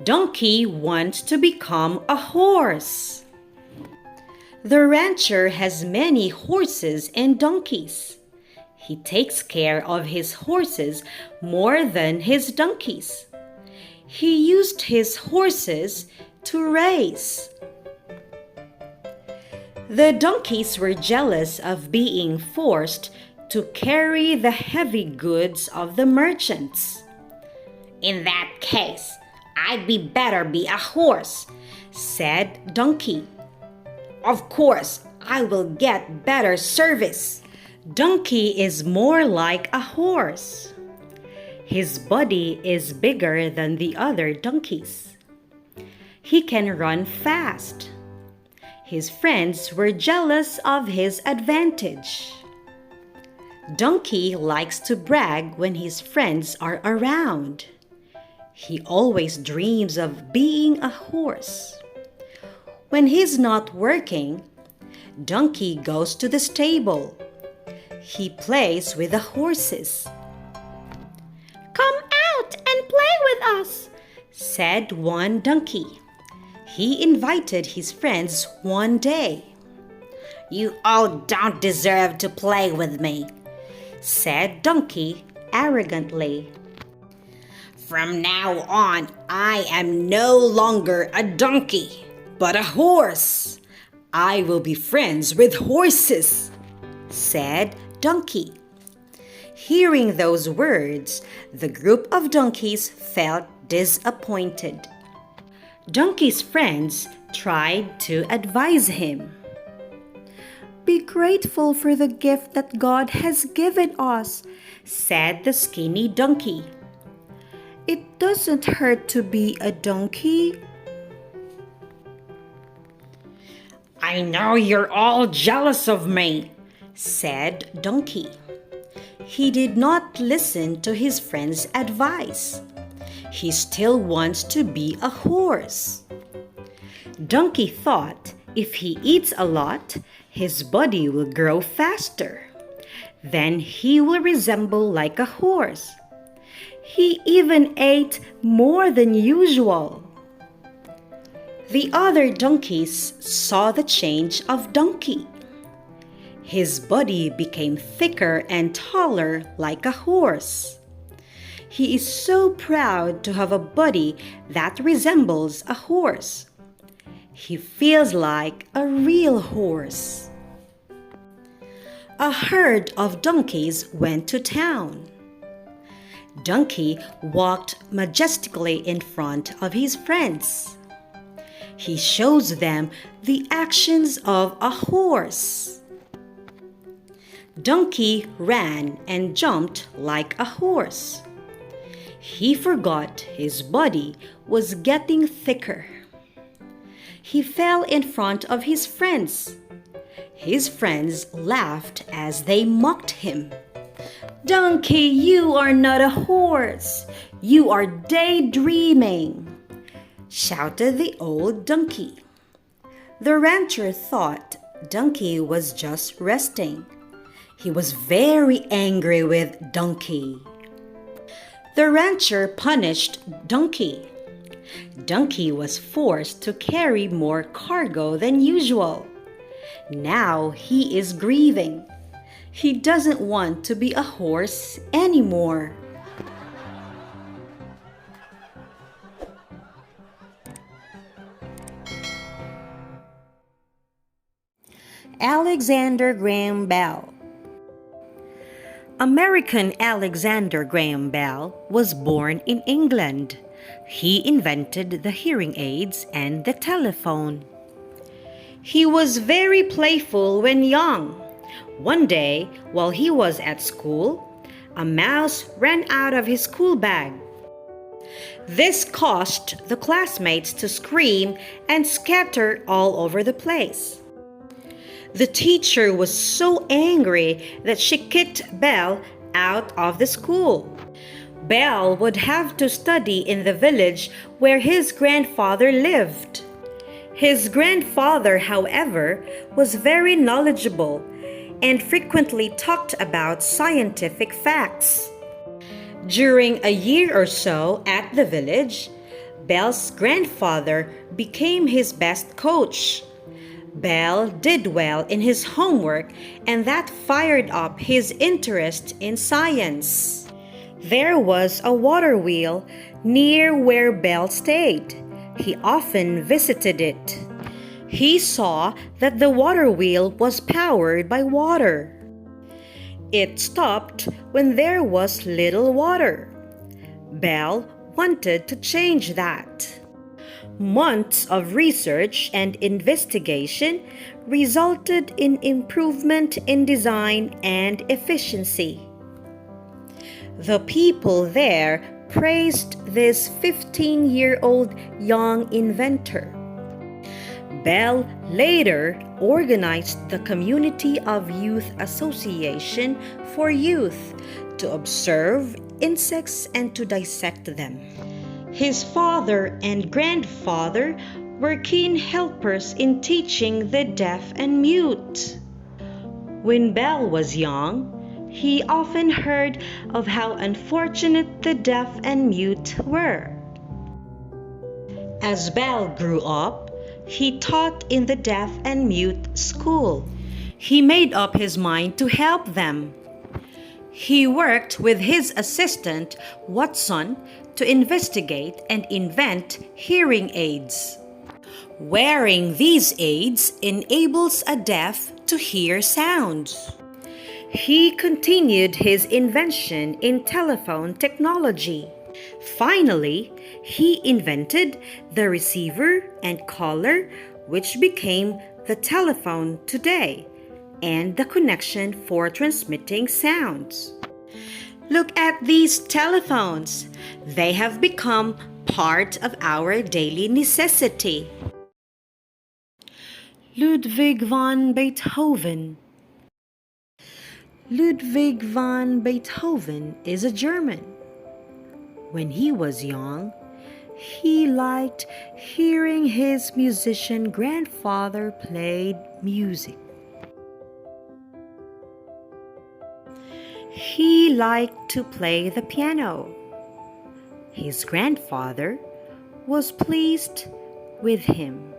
Donkey wants to become a horse. The rancher has many horses and donkeys. He takes care of his horses more than his donkeys. He used his horses to race. The donkeys were jealous of being forced to carry the heavy goods of the merchants. "In that case, I'd better be a horse," said Donkey. "Of course, I will get better service." Donkey is more like a horse. His body is bigger than the other donkeys. He can run fast. His friends were jealous of his advantage. Donkey likes to brag when his friends are around. He always dreams of being a horse. When he's not working, Donkey goes to the stable. He plays with the horses. "Come out and play with us," said one donkey. He invited his friends one day. "You all don't deserve to play with me," said Donkey arrogantly. "From now on, I am no longer a donkey, but a horse. I will be friends with horses," said Donkey. Hearing those words, the group of donkeys felt disappointed. Donkey's friends tried to advise him. "Be grateful for the gift that God has given us," said the skinny donkey. "It doesn't hurt to be a donkey." "I know you're all jealous of me," said Donkey. He did not listen to his friend's advice. He still wants to be a horse. Donkey thought if he eats a lot, his body will grow faster. Then he will resemble like a horse. He even ate more than usual. The other donkeys saw the change of Donkey. His body became thicker and taller like a horse. He is so proud to have a body that resembles a horse. He feels like a real horse. A herd of donkeys went to town. Donkey walked majestically in front of his friends. He shows them the actions of a horse. Donkey ran and jumped like a horse. He forgot his body was getting thicker. He fell in front of his friends. His friends laughed as they mocked him. "Donkey, you are not a horse. You are daydreaming," shouted the old donkey. The rancher thought Donkey was just resting. He was very angry with Donkey. The rancher punished Donkey. Donkey was forced to carry more cargo than usual. Now he is grieving. He doesn't want to be a horse anymore. Alexander Graham Bell. American Alexander Graham Bell was born in England. He invented the hearing aids and the telephone. He was very playful when young. One day, while he was at school, a mouse ran out of his school bag. This caused the classmates to scream and scatter all over the place. The teacher was so angry that she kicked Bell out of the school. Bell would have to study in the village where his grandfather lived. His grandfather, however, was very knowledgeable and frequently talked about scientific facts. During a year or so at the village, Belle's grandfather became his best coach. Belle did well in his homework, and that fired up his interest in science. There was a water wheel near where Belle stayed. He often visited it. He saw that the water wheel was powered by water. It stopped when there was little water. Belle wanted to change that. Months of research and investigation resulted in improvement in design and efficiency. The people there praised this 15-year-old young inventor. Belle later organized the Community of Youth Association for youth to observe insects and to dissect them. His father and grandfather were keen helpers in teaching the deaf and mute. When Belle was young, he often heard of how unfortunate the deaf and mute were. As Belle grew up, he taught in the deaf and mute school. He made up his mind to help them. He worked with his assistant, Watson, to investigate and invent hearing aids. Wearing these aids enables a deaf to hear sounds. He continued his invention in telephone technology. Finally, he invented the receiver and caller, which became the telephone today, and the connection for transmitting sounds. Look at these telephones. They have become part of our daily necessity. Ludwig van Beethoven. Ludwig van Beethoven is a German. When he was young, he liked hearing his musician grandfather play music. He liked to play the piano. His grandfather was pleased with him.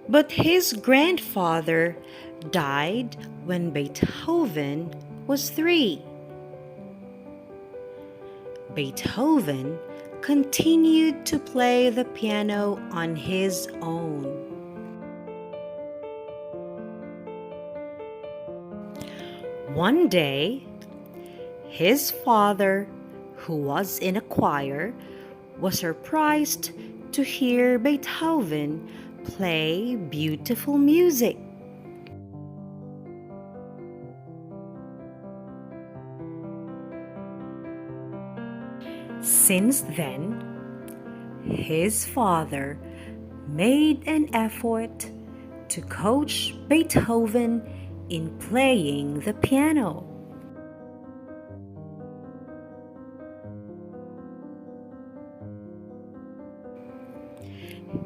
But his grandfather died when Beethoven was 3. Beethoven continued to play the piano on his own. One day, his father, who was in a choir, was surprised to hear Beethoven play beautiful music. Since then, his father made an effort to coach Beethoven in playing the piano.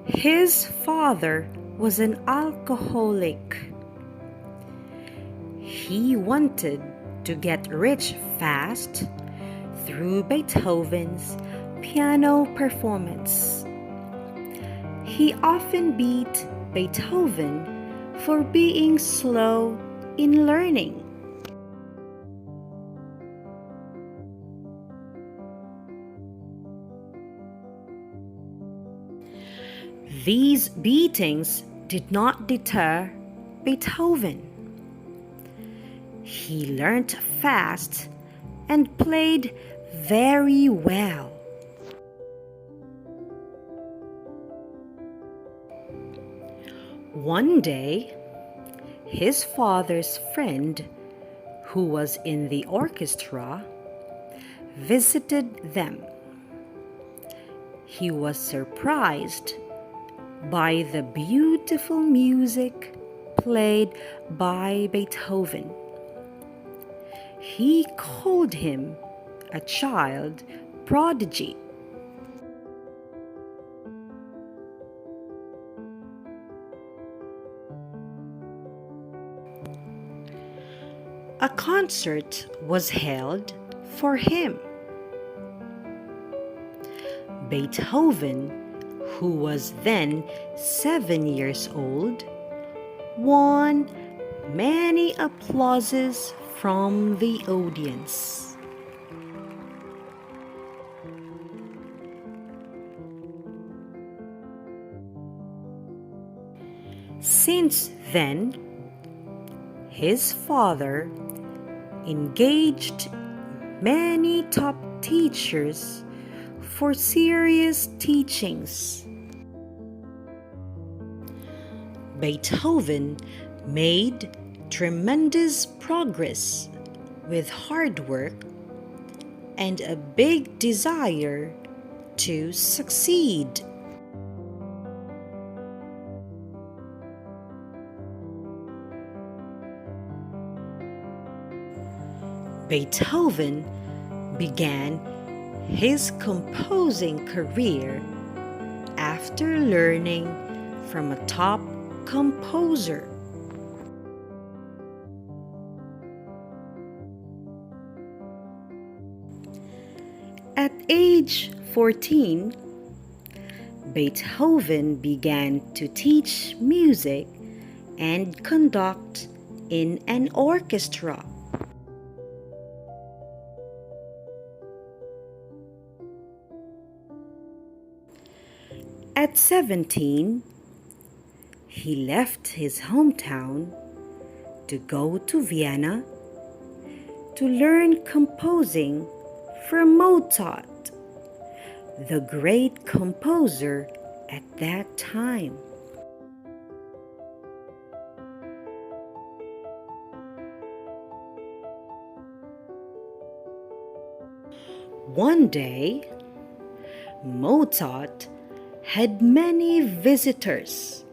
His father was an alcoholic. He wanted to get rich fast through Beethoven's piano performance. He often beat Beethoven for being slow in learning. These beatings did not deter Beethoven. He learned fast and played very well. One day, his father's friend, who was in the orchestra, visited them. He was surprised by the beautiful music played by Beethoven. He called him a child prodigy. a concert was held for him. Beethoven, who was then 7 years old, won many applauses from the audience. Since then, his father engaged many top teachers for serious teachings. Beethoven made tremendous progress with hard work and a big desire to succeed. Beethoven began his composing career after learning from a top composer. At age 14, Beethoven began to teach music and conduct in an orchestra. At 17, he left his hometown to go to Vienna to learn composing from Mozart, the great composer at that time. One day, Mozart had many visitors.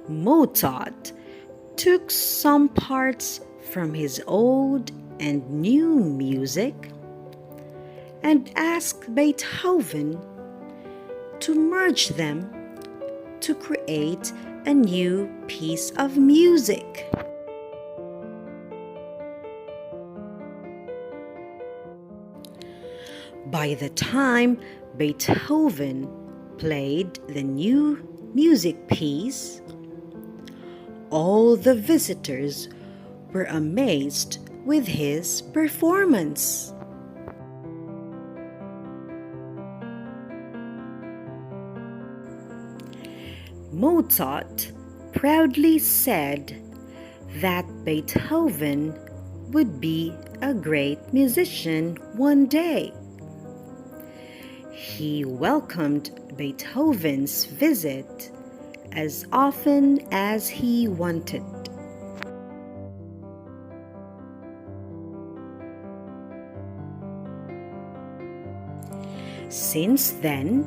Mozart took some parts from his old and new music and asked Beethoven to merge them to create a new piece of music. By the time Beethoven played the new music piece, all the visitors were amazed with his performance. Mozart proudly said that Beethoven would be a great musician one day. He welcomed Beethoven's visit as often as he wanted. Since then,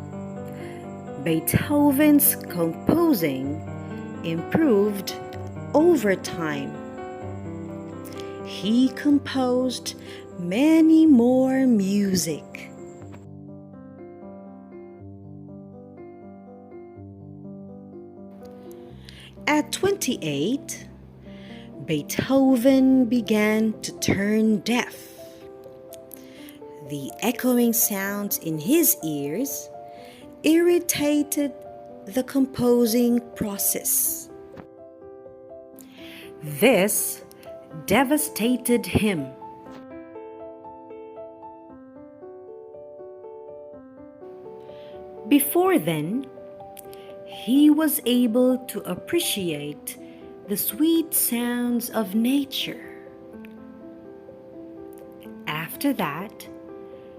Beethoven's composing improved over time. He composed many more music. At 28, Beethoven began to turn deaf. The echoing sounds in his ears irritated the composing process. This devastated him. Before then, he was able to appreciate the sweet sounds of nature. After that,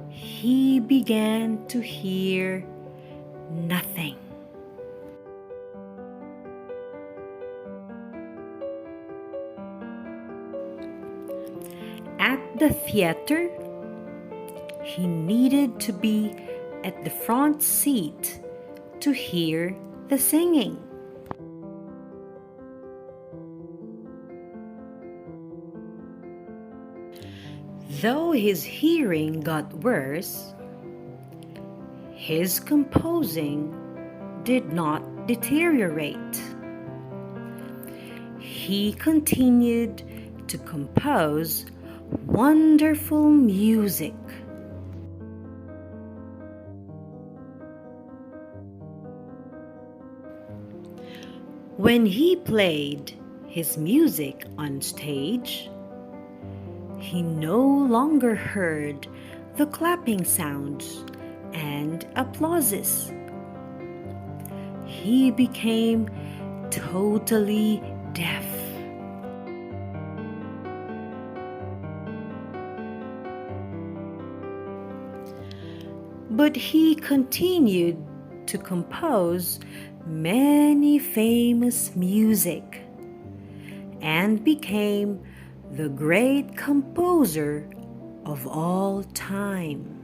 he began to hear nothing. At the theater, he needed to be at the front seat to hear the singing. Though his hearing got worse, his composing did not deteriorate. He continued to compose wonderful music. When he played his music on stage, he no longer heard the clapping sounds and applauses. He became totally deaf. But he continued to compose many famous music and became the great composer of all time.